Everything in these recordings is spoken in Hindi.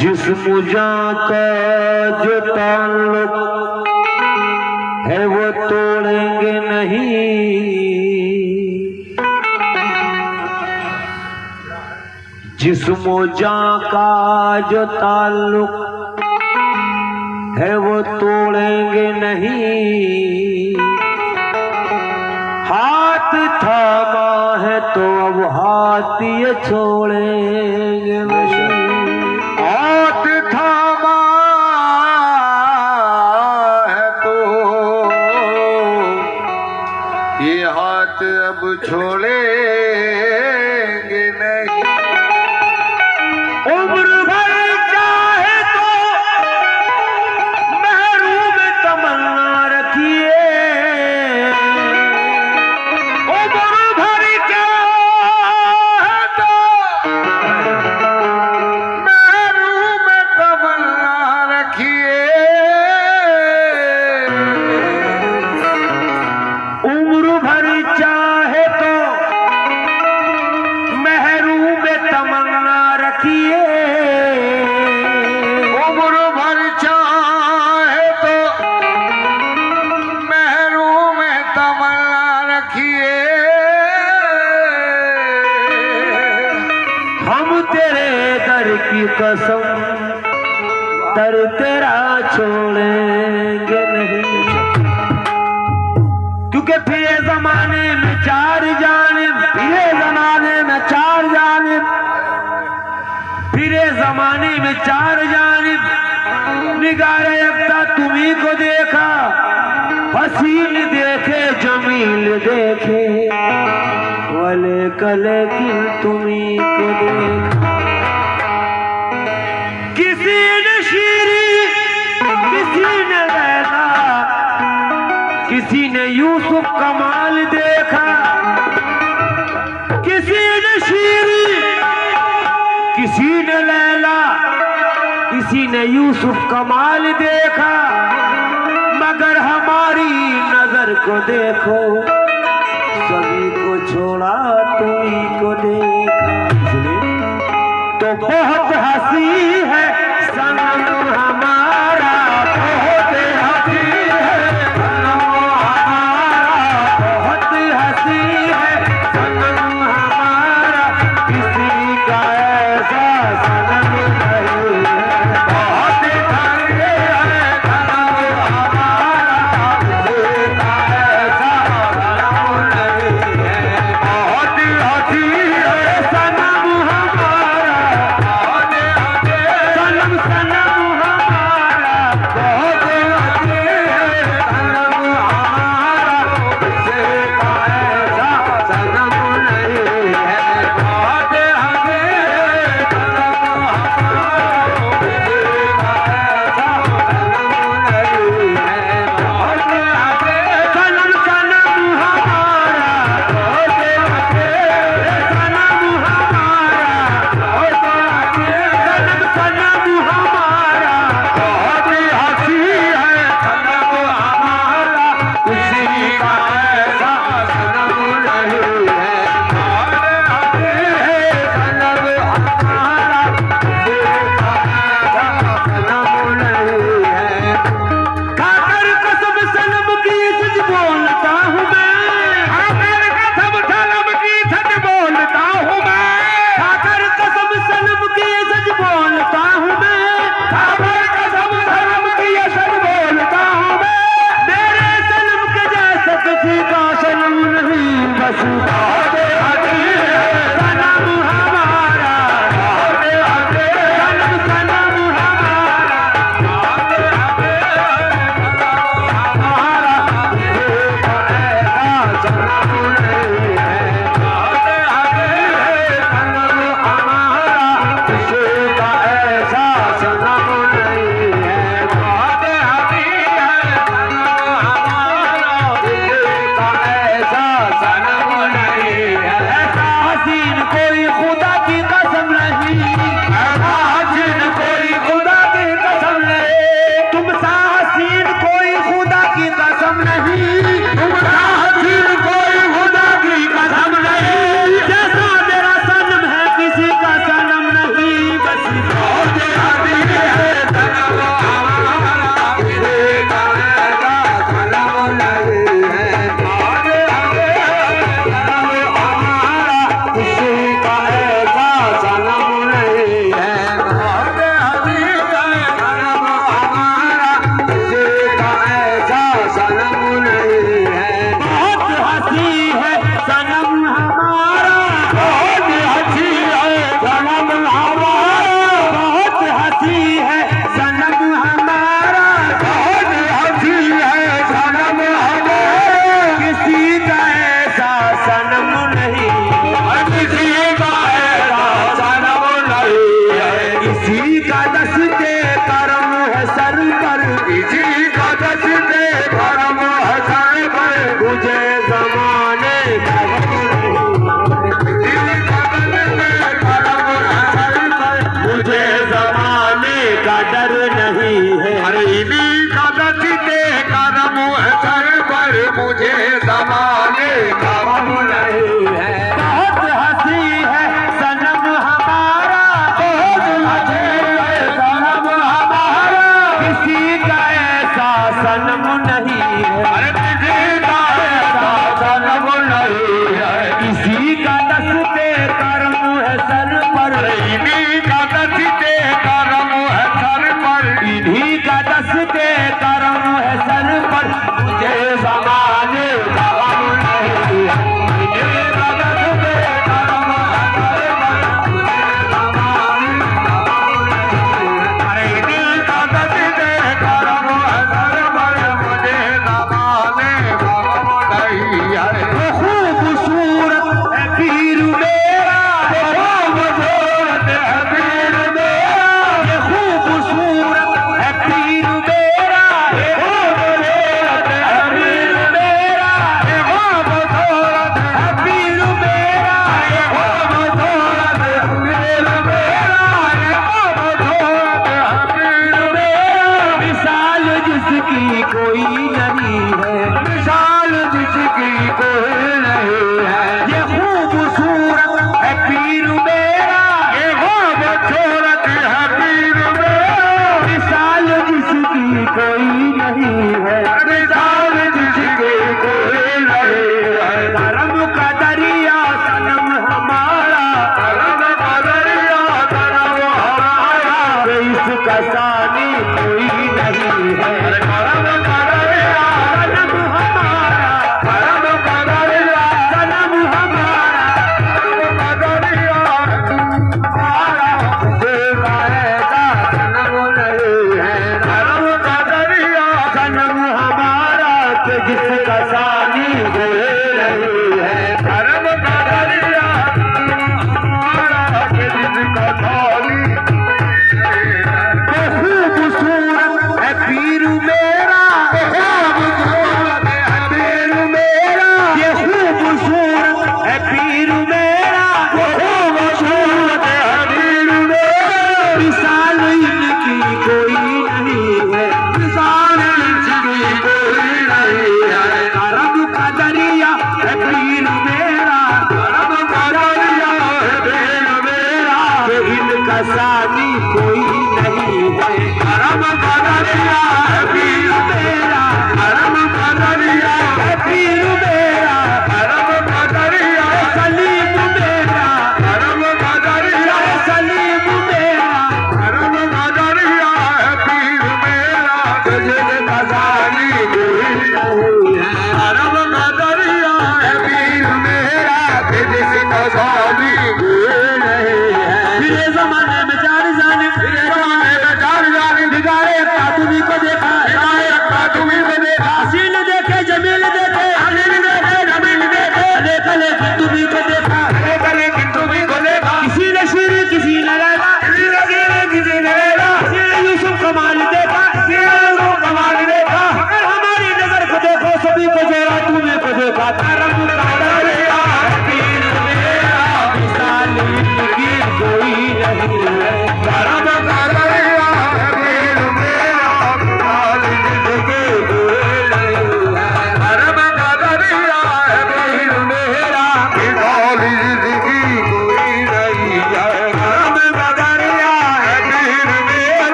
जिस्म जान का जो ताल्लुक है वो तोड़ेंगे नहीं। जिस्म जान का जो ताल्लुक है वो तोड़ेंगे नहीं। हाथ थामा है तो अब हाथ ये छोड़ेंगे नहीं। हाथ थामा है तो ये हाथ अब छोड़ेंगे नहीं। उम्र भर चाहे तो महरूम तमन्ना रखिए। उम्र भर चाहे तो महरूम तमन्ना रखिए। उम्र भर चाहे तो महरूम तमन्ना रखिए। उम्र भर चाहे तो महरूम तमन्ना रखिए। हम तेरे दर की कसम दर तेरा छोड़ेंगे नहीं। क्योंकि फिर जमाने में चार जानिब, फिर जमाने में चार जानिब, फिर जमाने में चार जानिब। निगारे यफ्ता तुम्ही को देखा, हसीन देखे जमील देखे, वले कले किल तुम्ही को देखा। किसी ने शीरी, किसी ने लैला, किसी ने यूसुफ कमाल देखा। किसी ने शीरी, किसी ने लैला, किसी ने यूसुफ कमाल देखा। मगर हमारी नजर को देखो, सभी को छोड़ा तुम्ही को देखा। तो बहुत हंसी है सनम हमारा, बहुत हंसी है सनम हमारा, बहुत हंसी है सनम हमारा। किसी का ऐसा सनम नहीं है। बहुत हंसी है सनम हमारा, किसी का ऐसा सनम नहीं है। बहुत हंसी है सनम हमारा,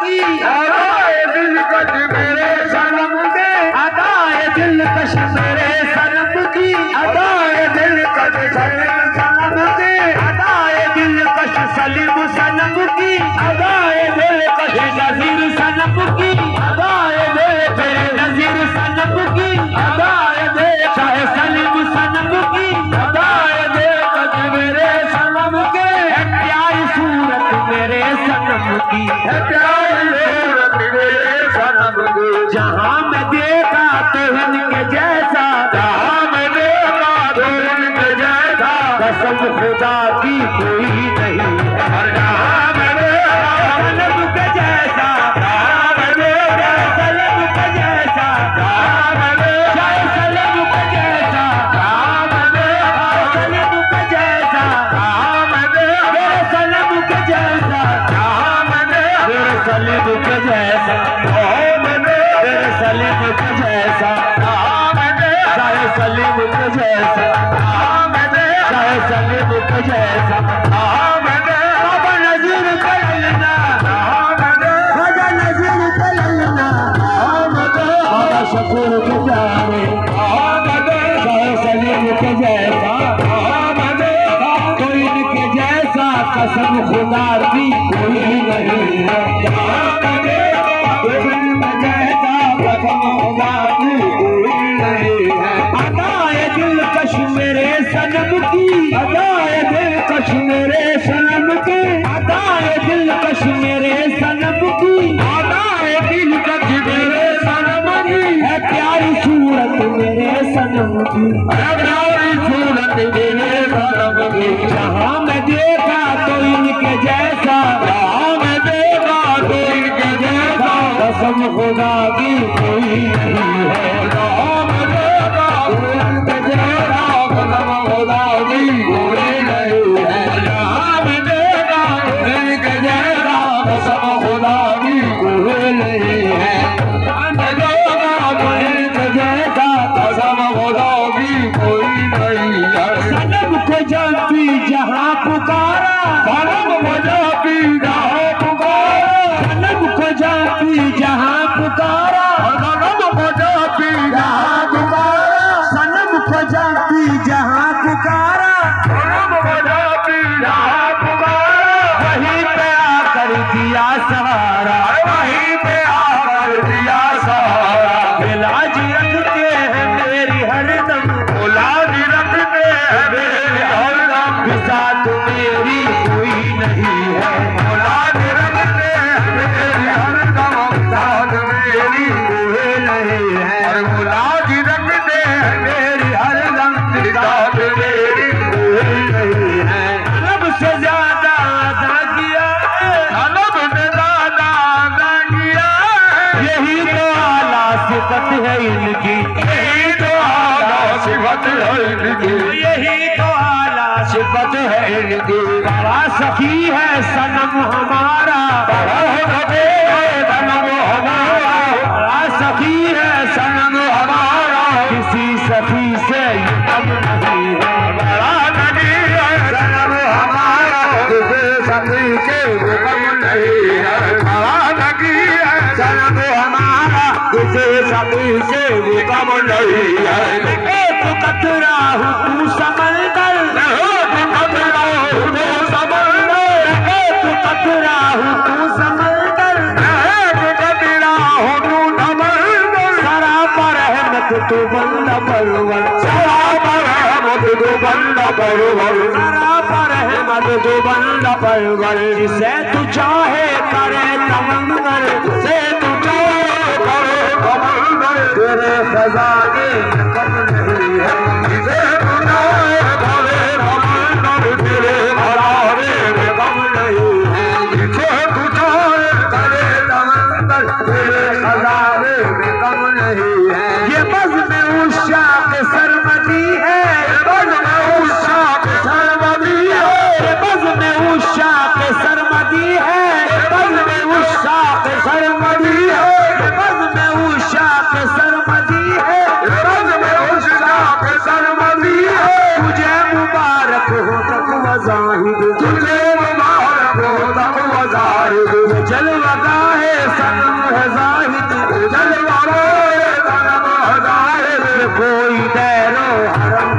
की अदाए दिलकश मेरे सनम के अदाए दिलकश मेरे सनम की अदाए दिलकश सनम के अदाए दिलकश सलीम सनम की अदाए दिलकश नजीर सनम की अदाए दे तेरे नजीर सनम की अदाए दे शाह सलीम सनम की अदाए दे मेरे सनम के है प्यारी सूरत मेरे सनम की है प्यारी सूरत मेरे सनम की जहाँ मैं देखा तो इनके जैसा जहाँ मैं देखा तो इनके जैसा कसम खुदा की कोई नहीं है जहाँ मैं देखा सनम के जैसा जहाँ मैं देखा सनम के जैसा जहाँ मैं देखा सनम के जैसा जहाँ मैं देखा सनम के जैसा जहाँ मैं देखा मेरे सनम के जैसा जहाँ मैं देखा मेरे सलीम के जैसा जहाँ मैं देखा मेरे सलीम के जैसा जहाँ मैं देखा शाह सलीम के जैसा जहाँ मैं देखा शाह सलीम के जैसा जहाँ मैं देखा बाबा नजीर कलना जहाँ मैं देखा ख्वाजा नजीर कलना जहाँ मैं देखा बाबा शकूर के जाने जहाँ मैं देखा शाह सलीम के जैसा जहाँ मैं देखा कोई इनके जैसा कसम खुदा की कोई नहीं है जहाँ मैं देखा इनके जैसा कसम खुदा की कोई नहीं है अदाए दिलकश मेरे सनम की अदाए दिलकश मेरे सनम के अदाए दिलकश मेरे सनम की अदाए दिलकश मेरे सनम की है प्यारी सूरत मेरे सनम की है प्यारी सूरत मेरे सनम की जहाँ मैं देखा तो इनके जैसा जहाँ मैं देखा तो इनके जैसा कसम खुदा की कोई नहीं है जहाँ मैं देखा तो इनके जैसा कसम खुदा की कोई नहीं है जहाँ मैं देखा तो इनके जैसा कसम खुदा की कोई नहीं है जहाँ मैं देखा तो इनके जैसा कसम खुदा की कोई नहीं है सनम को जब भी जहाँ पुकारा सनम को जब भी जहाँ पुकारा सनम को जब भी जहाँ पुकारा सनम को जब भी जहाँ पुकारा सनम को जब भी जहाँ पुकारा सनम को जब भी जहाँ पुकारा वहीं पे आकर दिया सहारा वहीं पे आकर दिया सहारा इलाज रखते हैं मेरी हरदम इलाज रखते हैं मेरी हरदम साथ मेरी कोई नहीं है इलाज रखते हैं मेरी हरदम साथ मेरी कोई नहीं है इलाज रखते हैं मेरी हरदम साथ मेरी कोई नहीं है सब से ज्यादा अदा किया सब से ज्यादा अदा किया यही तो आला सिफत है इनकी यही तो आला सिफत है इनकी यही तो आला सिफत है इनकी बड़ा सखी है सनम हमारा बड़ा सखी है सनम हमारा बड़ा सखी है सनम हमारा किसी सखी से कम नहीं है बड़ा नदी है सनम हमारा किसी सखी से कम नहीं है बड़ा नदी है सनम हमारा किसी सखी से कम नहीं है एक कतरा हूँ तू समंदर एक कतरा हूँ तू समंदर एक कतरा हूँ तू समंदर एक कतरा हूँ तू समंदर सरापर रहमत तू बंदा परवर सरापर रहमत तू बंदा परवर सरापर रहमत तू बंदा परवर जिसे तू चाहे करे तमंगर जिसे तू चाहे करे तमंगर तेरे खजाने कम नहीं है जिसे तू चाहे करे तमंगर तेरे खजाने कम नहीं है जिसे तू चाहे करे तमंगर तेरे खजाने कम नहीं है ये बज़ में उषा के सरमदी है बज़ में उषा के सरमदी है बज़ में उषा के सरमदी है बज़ में उषा के सरमदी है बज़ में उषा के सरमदी है बज़ में उषा है सनम है जाहिद, जलवागाए सनम है जाहिद। ये कोई दैरो हरम,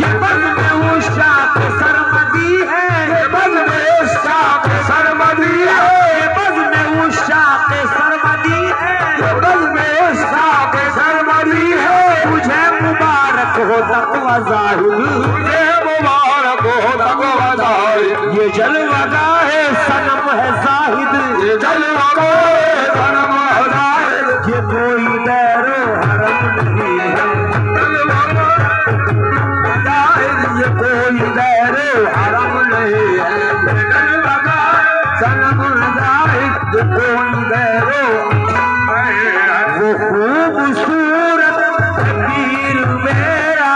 ये बज़्म उशा के सरमदी है, ये बज़्म उशा के सरमदी है, ये बज़्म उशा के सरमदी है, ये बज़्म उशा के सरमदी है। तुझे मुबारक हो तक़वा ज़ाहिद, तुझे मुबारक हो तक़वा ज़ाहिद। ये जलवागाए सनम है जाहिद, ये जलवागाए सनम है जाहिद। ये कोई दैरो हरम नहीं है, ये कोई दैरो हरम नहीं है, सनम जाहिद। ये कोई दैरो वो खूबसूरत पीर मेरा